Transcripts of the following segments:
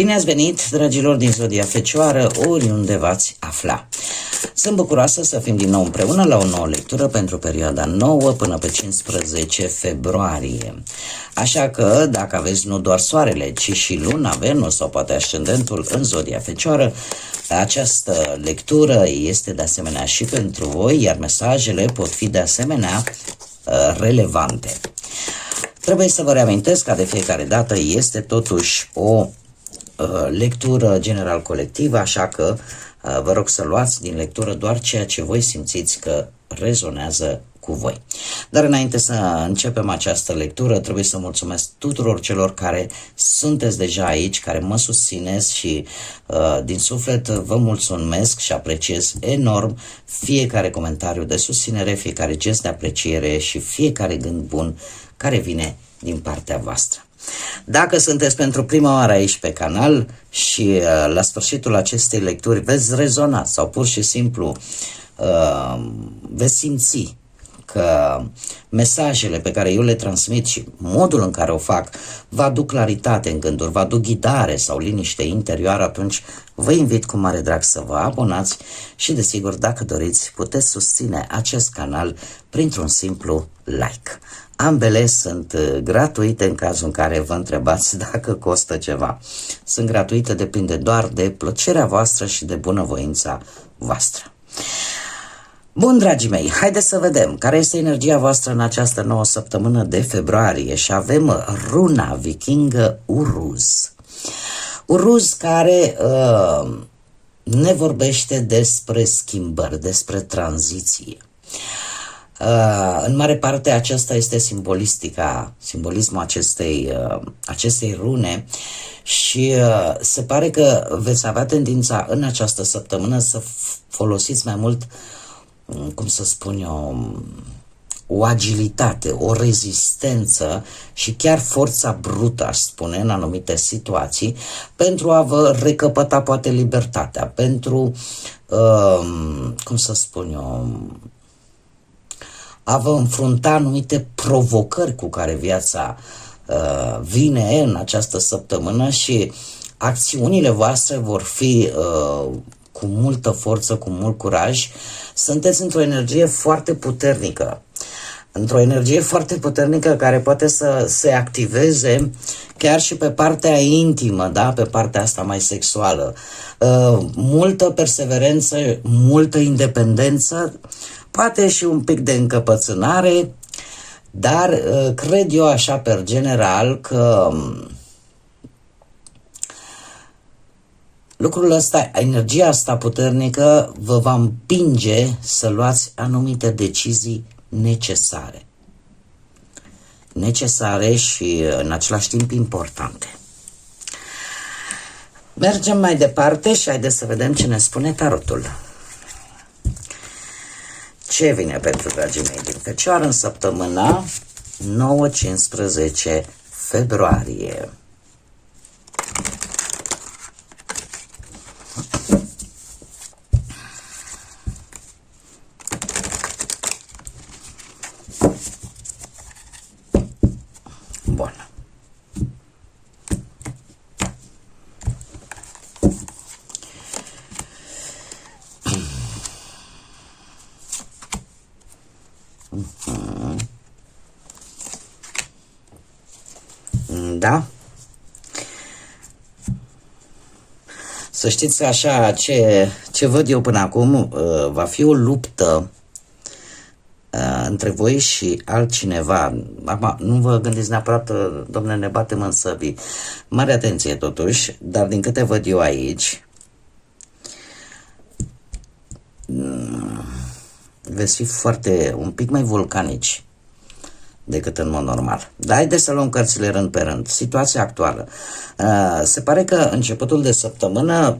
Bine ați venit, dragilor din Zodia Fecioară, oriunde v-ați afla. Sunt bucuroasă să fim din nou împreună la o nouă lectură pentru perioada 9 până pe 15 februarie. Așa că, dacă aveți nu doar soarele, ci și luna, Venus sau poate ascendentul în Zodia Fecioară, această lectură este de asemenea și pentru voi, iar mesajele pot fi de asemenea relevante. Trebuie să vă reamintesc că de fiecare dată este totuși o lectură general colectivă, așa că vă rog să luați din lectură doar ceea ce voi simțiți că rezonează cu voi. Dar înainte să începem această lectură, trebuie să mulțumesc tuturor celor care sunteți deja aici, care mă susțineți și din suflet vă mulțumesc și apreciez enorm fiecare comentariu de susținere, fiecare gest de apreciere și fiecare gând bun care vine din partea voastră. Dacă sunteți pentru prima oară aici pe canal și la sfârșitul acestei lecturi veți rezona sau pur și simplu veți simți că mesajele pe care eu le transmit și modul în care o fac vă aduc claritate în gânduri, vă aduc ghidare sau liniște interioară, atunci vă invit cu mare drag să vă abonați și desigur, dacă doriți, puteți susține acest canal printr-un simplu like. Ambele sunt gratuite în cazul în care vă întrebați dacă costă ceva. Sunt gratuite, depinde doar de plăcerea voastră și de bunăvoința voastră. Bun, dragii mei, haideți să vedem care este energia voastră în această nouă săptămână de februarie și avem runa vikingă Uruz. Uruz care ne vorbește despre schimbări, despre tranziție. În mare parte aceasta este simbolismul acestei rune și se pare că veți avea tendința în această săptămână să folosiți mai mult, cum să spun eu, o agilitate, o rezistență și chiar forța brută, aș spune, în anumite situații, pentru a vă recăpăta poate libertatea, pentru, cum să spun eu, a vă înfrunta anumite provocări cu care viața vine în această săptămână și acțiunile voastre vor fi cu multă forță, cu mult curaj. Sunteți într-o energie foarte puternică, care poate să se activeze chiar și pe partea intimă, da? Pe partea asta mai sexuală. Multă perseverență, multă independență, poate și un pic de încăpățânare, dar cred eu așa per general că lucrul ăsta, energia asta puternică vă va împinge să luați anumite decizii necesare și în același timp importante. Mergem mai departe și haideți să vedem ce ne spune tarotul. Ce vine pentru dragii mei din Fecioară în săptămâna 9-15 februarie? Bun. Da? Să știți că așa, ce văd eu până acum, va fi o luptă între voi și altcineva. Acum, nu vă gândiți neapărat, domnule, ne batem în săbii. Mare atenție totuși, dar din câte văd eu aici, veți fi un pic mai vulcanici decât în mod normal. Dar haideți să luăm cărțile rând pe rând. Situația actuală. Se pare că începutul de săptămână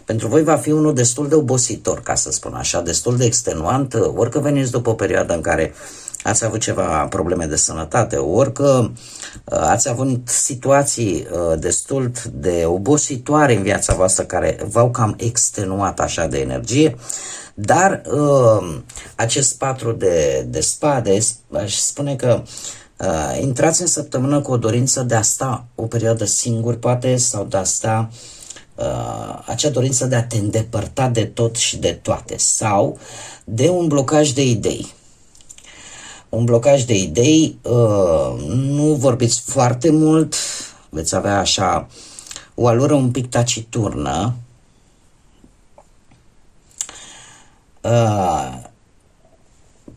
pentru voi va fi unul destul de obositor, ca să spun așa, destul de extenuant, orică veniți după o perioadă în care ați avut ceva probleme de sănătate, orică ați avut situații destul de obositoare în viața voastră care v-au cam extenuat așa de energie, dar acest 4 de spade, aș spune că Intrați în săptămână cu o dorință de a sta o perioadă singur, poate, sau de a sta acea dorință de a te îndepărta de tot și de toate, sau de un blocaj de idei. Un blocaj de idei, nu vorbiți foarte mult, veți avea așa o alură un pic taciturnă.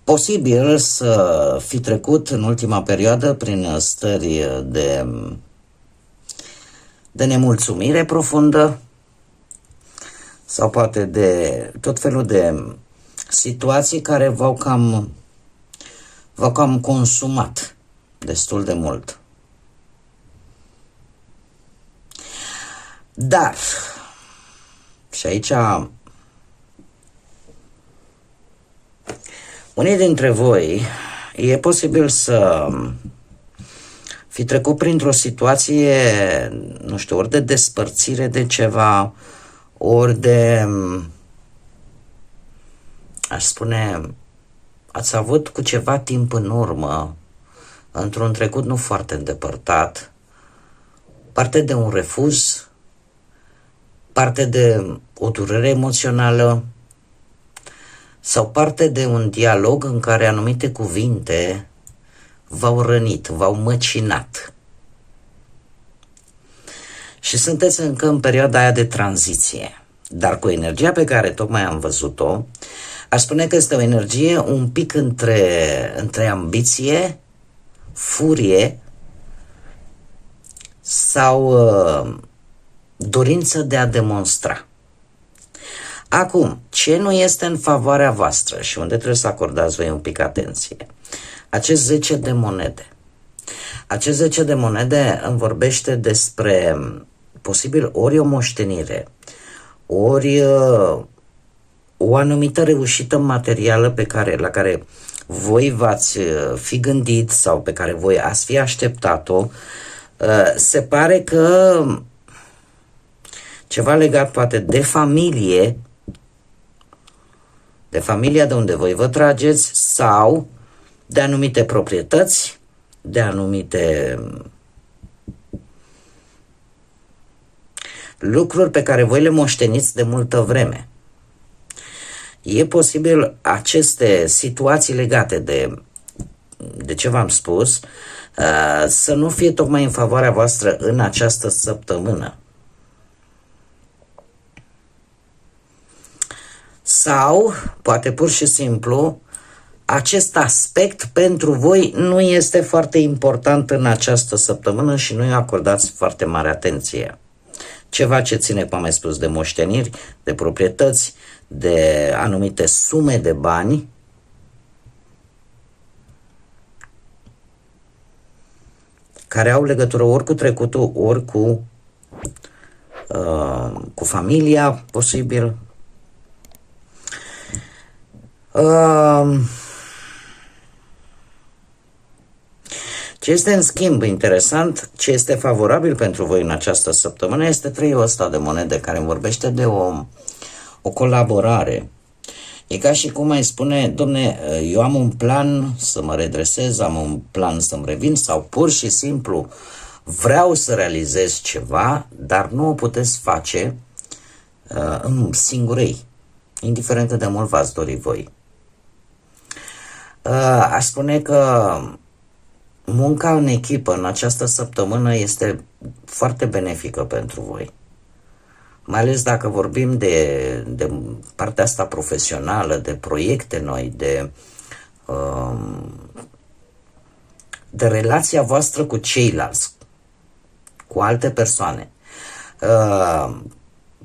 Posibil să fi trecut în ultima perioadă prin stări de nemulțumire profundă sau poate de tot felul de situații care v-au cam consumat destul de mult. Dar, și aici unii dintre voi e posibil să fi trecut printr-o situație, nu știu, ori de despărțire de ceva, ori de, aș spune, ați avut cu ceva timp în urmă, într-un trecut nu foarte îndepărtat, parte de un refuz, parte de o durere emoțională sau parte de un dialog în care anumite cuvinte v-au rănit, v-au măcinat. Și sunteți încă în perioada aia de tranziție. Dar cu energia pe care tocmai am văzut-o, aș spune că este o energie un pic între ambiție, furie sau dorință de a demonstra. Acum, ce nu este în favoarea voastră și unde trebuie să acordați voi un pic atenție? Acest 10 de monede. Acest 10 de monede îmi vorbește despre posibil ori o moștenire, ori o anumită reușită materială la care voi v-ați fi gândit sau pe care voi ați fi așteptat-o. Se pare că ceva legat poate de familie, de familia de unde voi vă trageți sau de anumite proprietăți, de anumite lucruri pe care voi le moșteniți de multă vreme. E posibil aceste situații legate de ce v-am spus să nu fie tocmai în favoarea voastră în această săptămână. Sau, poate pur și simplu, acest aspect pentru voi nu este foarte important în această săptămână și nu i acordați foarte mare atenție. Ceva ce ține, cum am mai spus, de moșteniri, de proprietăți, de anumite sume de bani, care au legătură ori cu trecutul, ori cu familia, posibil. Ce este în schimb interesant, ce este favorabil pentru voi în această săptămână este treiul ăsta de monede care îmi vorbește de o colaborare. E ca și cum mai spune, domne, eu am un plan să mă redresez, am un plan să-mi revin sau pur și simplu vreau să realizez ceva, dar nu o puteți face singurei, indiferent cât de mult v-ați dori voi. Aș spune că munca în echipă în această săptămână este foarte benefică pentru voi. Mai ales dacă vorbim de partea asta profesională, de proiecte noi, de relația voastră cu ceilalți, cu alte persoane.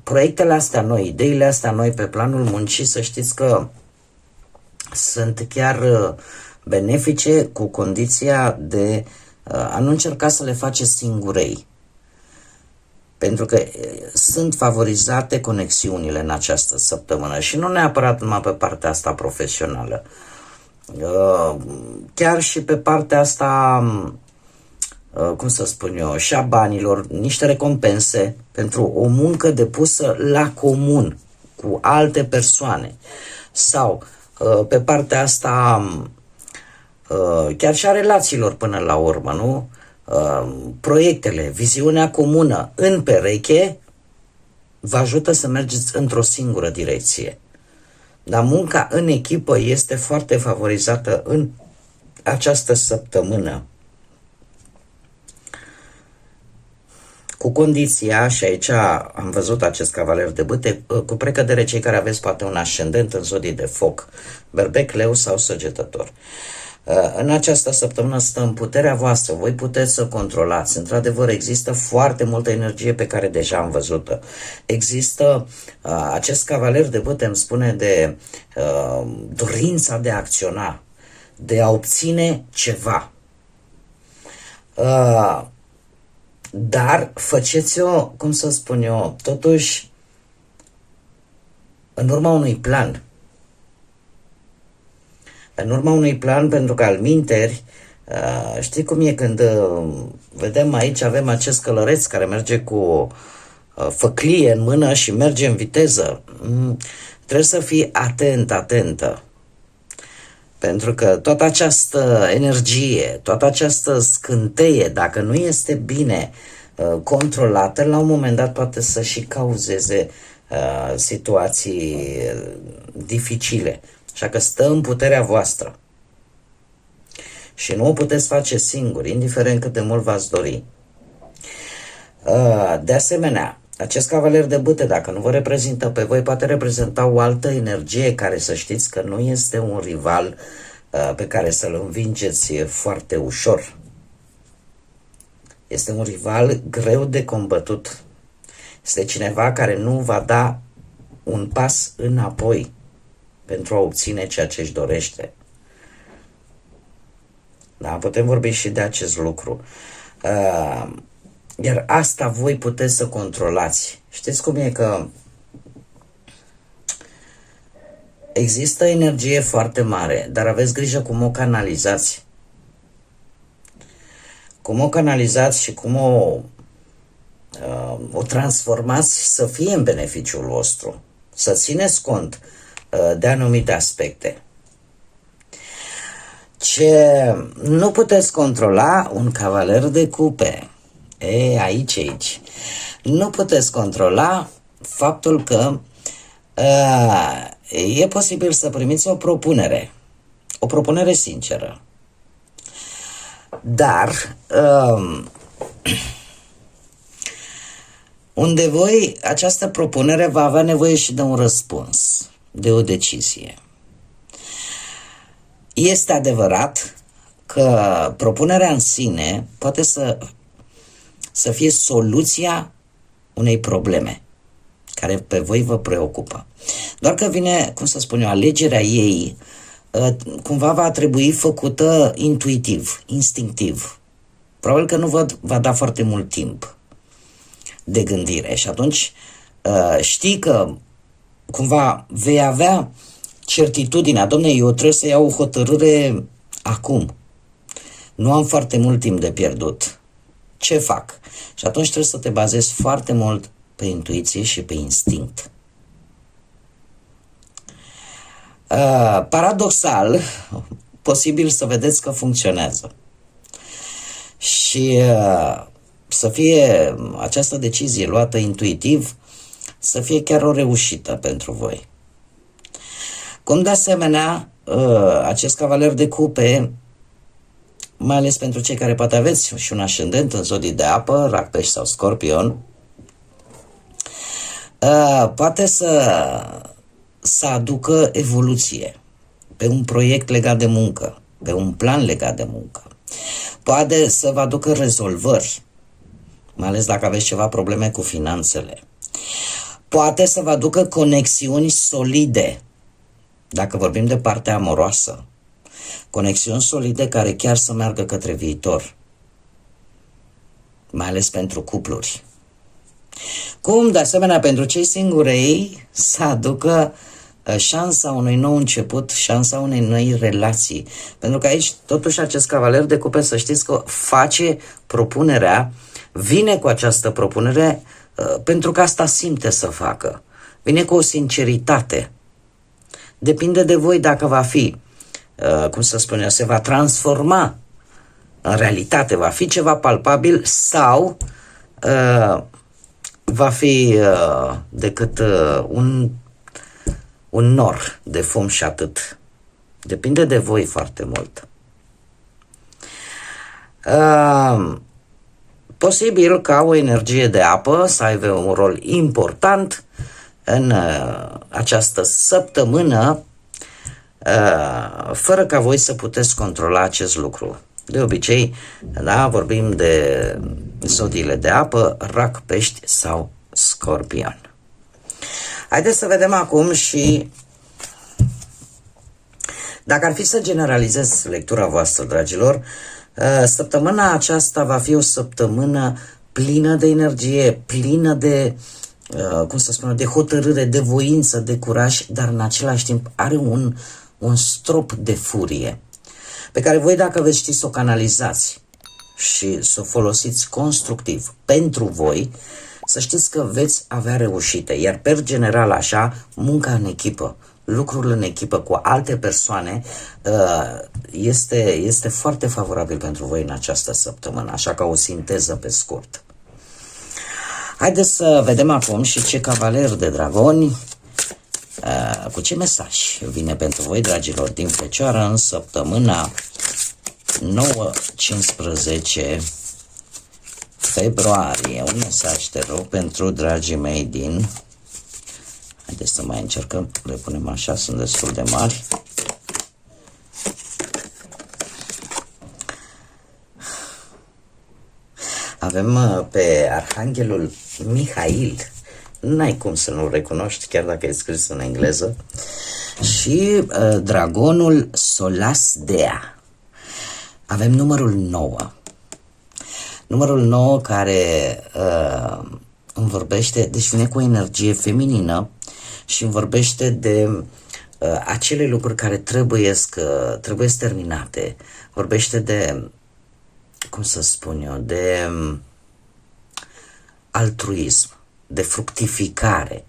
Proiectele astea noi, ideile astea noi pe planul muncii, să știți că sunt chiar benefice cu condiția de a nu încerca să le faceți singurei. Pentru că sunt favorizate conexiunile în această săptămână și nu neapărat numai pe partea asta profesională. Chiar și pe partea asta, cum să spun eu, și a banilor, niște recompense pentru o muncă depusă la comun cu alte persoane. Sau pe partea asta chiar și a relațiilor până la urmă, nu? Proiectele, viziunea comună în pereche vă ajută să mergeți într-o singură direcție. Dar munca în echipă este foarte favorizată în această săptămână. Cu condiția, și aici am văzut acest cavaler de bâte, cu precădere cei care aveți poate un ascendent în zodii de foc, berbec, leu sau săgetător. În această săptămână stă în puterea voastră, voi puteți să controlați. Într-adevăr, există foarte multă energie pe care deja am văzut-o. Există, acest cavaler de bâte îmi spune de dorința de a acționa, de a obține ceva. Dar faceți-o, cum să spun eu, totuși în urma unui plan. În urma unui plan, pentru că alminteri, știi cum e când vedem aici, avem acest călăreț care merge cu o făclie în mână și merge în viteză. Trebuie să fii atentă. Pentru că toată această energie, toată această scânteie, dacă nu este bine controlată, la un moment dat poate să și cauzeze situații dificile. Așa că stă în puterea voastră. Și nu o puteți face singuri, indiferent cât de mult v-ați dori. De asemenea, acest cavaler de bâte, dacă nu vă reprezintă pe voi, poate reprezenta o altă energie care să știți că nu este un rival pe care să-l învingeți foarte ușor. Este un rival greu de combătut. Este cineva care nu va da un pas înapoi pentru a obține ceea ce își dorește. Da, putem vorbi și de acest lucru. Iar asta voi puteți să controlați. Știți cum e că există energie foarte mare, dar aveți grijă cum o canalizați. Cum o canalizați și cum o transformați să fie în beneficiul vostru. Să țineți cont de anumite aspecte. Ce nu puteți controla, un cavaler de cupe. Aici. Nu puteți controla faptul că e posibil să primiți o propunere sinceră. Dar unde voi, această propunere va avea nevoie și de un răspuns, de o decizie. Este adevărat că propunerea în sine poate să fie soluția unei probleme care pe voi vă preocupă. Doar că vine, cum să spun eu, alegerea ei cumva va trebui făcută intuitiv, instinctiv. Probabil că nu va da foarte mult timp de gândire și atunci știi că cumva vei avea certitudinea, domne, eu trebuie să iau o hotărâre acum. Nu am foarte mult timp de pierdut. Ce fac? Și atunci trebuie să te bazezi foarte mult pe intuiție și pe instinct. Paradoxal, posibil să vedeți că funcționează. Și să fie această decizie luată intuitiv, să fie chiar o reușită pentru voi. Cum de asemenea, acest cavaler de cupe, mai ales pentru cei care poate aveți și un ascendent în zodii de apă, Rac, Pești sau Scorpion, poate să aducă evoluție pe un proiect legat de muncă, pe un plan legat de muncă. Poate să vă aducă rezolvări, mai ales dacă aveți ceva probleme cu finanțele. Poate să vă aducă conexiuni solide, dacă vorbim de partea amoroasă. Conexiuni solide care chiar să meargă către viitor, mai ales pentru cupluri. Cum, de asemenea, pentru cei singurei să aducă șansa unui nou început, șansa unei noi relații. Pentru că aici, totuși, acest cavaler de cupe, să știți că face propunerea, vine cu această propunere pentru că asta simte să facă. Vine cu o sinceritate. Depinde de voi dacă va fi cum să spun eu, se va transforma în realitate, va fi ceva palpabil sau va fi decât un nor de fum și atât. Depinde de voi foarte mult. Posibil ca o energie de apă să aibă un rol important în această săptămână, fără ca voi să puteți controla acest lucru. De obicei, da, vorbim de zodiile de apă, Rac, Pești sau Scorpion. Haideți să vedem acum și dacă ar fi să generalizez lectura voastră, dragilor, săptămâna aceasta va fi o săptămână plină de energie, plină de, cum să spun, de hotărâre, de voință, de curaj, dar în același timp are un strop de furie, pe care voi, dacă veți ști să o canalizați și să o folosiți constructiv pentru voi, să știți că veți avea reușite. Iar per general așa, munca în echipă, lucrul în echipă cu alte persoane este foarte favorabil pentru voi în această săptămână, așa ca o sinteză pe scurt. Haideți să vedem acum și ce cavaler de dragoni, cu ce mesaj vine pentru voi, dragilor din Fecioară, în săptămâna 9-15 februarie. Un mesaj, te rog, pentru dragii mei din... Haideți să mai încercăm, le punem așa, sunt destul de mari. Avem pe Arhanghelul Mihail, n-ai cum să nu-l recunoști, chiar dacă e scris în engleză, și dragonul Solas Dea. Avem numărul 9. Numărul 9 care îmi vorbește, deci vine cu o energie feminină și îmi vorbește de acele lucruri care trebuie terminate. Vorbește de, cum să spun eu, de altruism, de fructificare,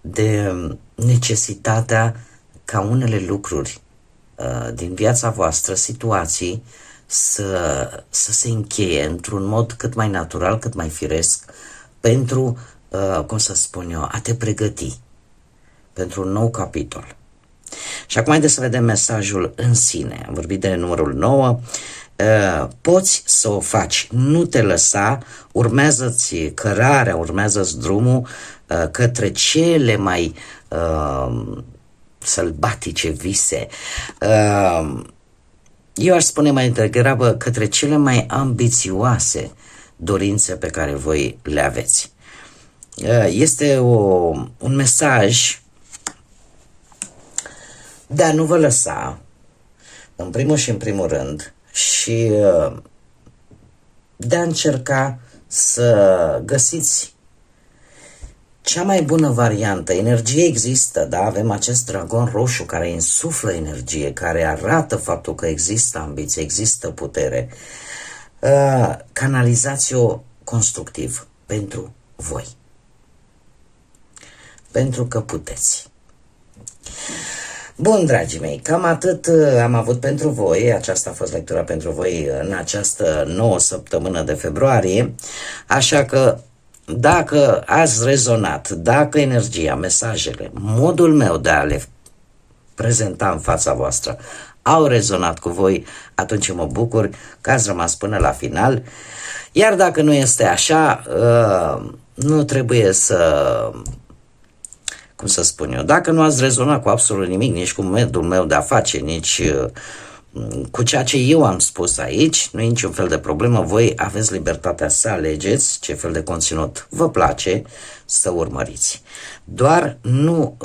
de necesitatea ca unele lucruri din viața voastră, situații, să se încheie într-un mod cât mai natural, cât mai firesc, pentru, cum să spun eu, a te pregăti pentru un nou capitol. Și acum haideți să vedem mesajul în sine. Am vorbit de numărul 9. Poți să o faci, nu te lăsa, urmează-ți cărarea, urmează-ți drumul către cele mai sălbatice vise. Eu aș spune mai degrabă către cele mai ambițioase dorințe pe care voi le aveți. Este un mesaj de a nu vă lăsa, în primul și în primul rând, și de a încerca să găsiți cea mai bună variantă. Energie există, da? Avem acest dragon roșu care insuflă energie, care arată faptul că există ambiție, există putere. Canalizați-o constructiv pentru voi. Pentru că puteți. Bun, dragii mei, cam atât am avut pentru voi. Aceasta a fost lectura pentru voi în această nouă săptămână de februarie. Așa că dacă ați rezonat, dacă energia, mesajele, modul meu de a le prezenta în fața voastră au rezonat cu voi, atunci mă bucur că ați rămas până la final. Iar dacă nu este așa, nu trebuie să... Cum să spun eu, dacă nu ați rezonat cu absolut nimic, nici cu modul meu de a face, nici cu ceea ce eu am spus aici, nu e niciun fel de problemă, voi aveți libertatea să alegeți ce fel de conținut vă place să urmăriți. Doar nu,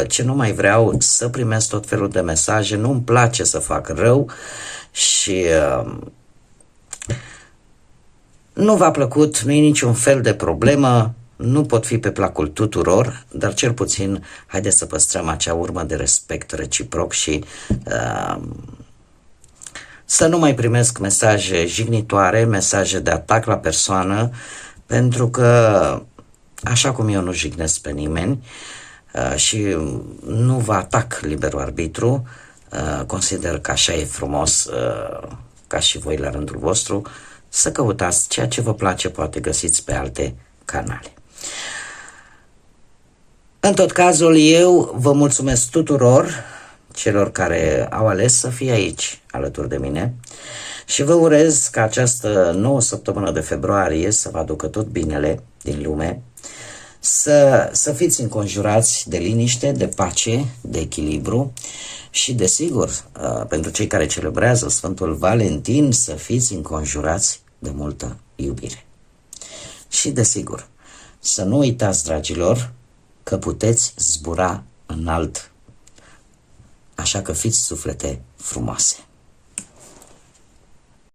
ce nu mai vreau, să primesc tot felul de mesaje, nu-mi place să fac rău și nu v-a plăcut, nu e niciun fel de problemă, nu pot fi pe placul tuturor, dar cel puțin haideți să păstrăm acea urmă de respect reciproc și să nu mai primesc mesaje jignitoare, mesaje de atac la persoană, pentru că așa cum eu nu jignesc pe nimeni și nu vă atac liberul arbitru, consider că așa e frumos, ca și voi la rândul vostru, să căutați ceea ce vă place, poate găsiți pe alte canale. În tot cazul, eu vă mulțumesc tuturor celor care au ales să fie aici alături de mine și vă urez ca această nouă săptămână de februarie să vă aducă tot binele din lume, să fiți înconjurați de liniște, de pace, de echilibru și, desigur, pentru cei care celebrează Sfântul Valentin, să fiți înconjurați de multă iubire. Și, desigur, să nu uitați, dragilor, că puteți zbura înalt, așa că fiți suflete frumoase.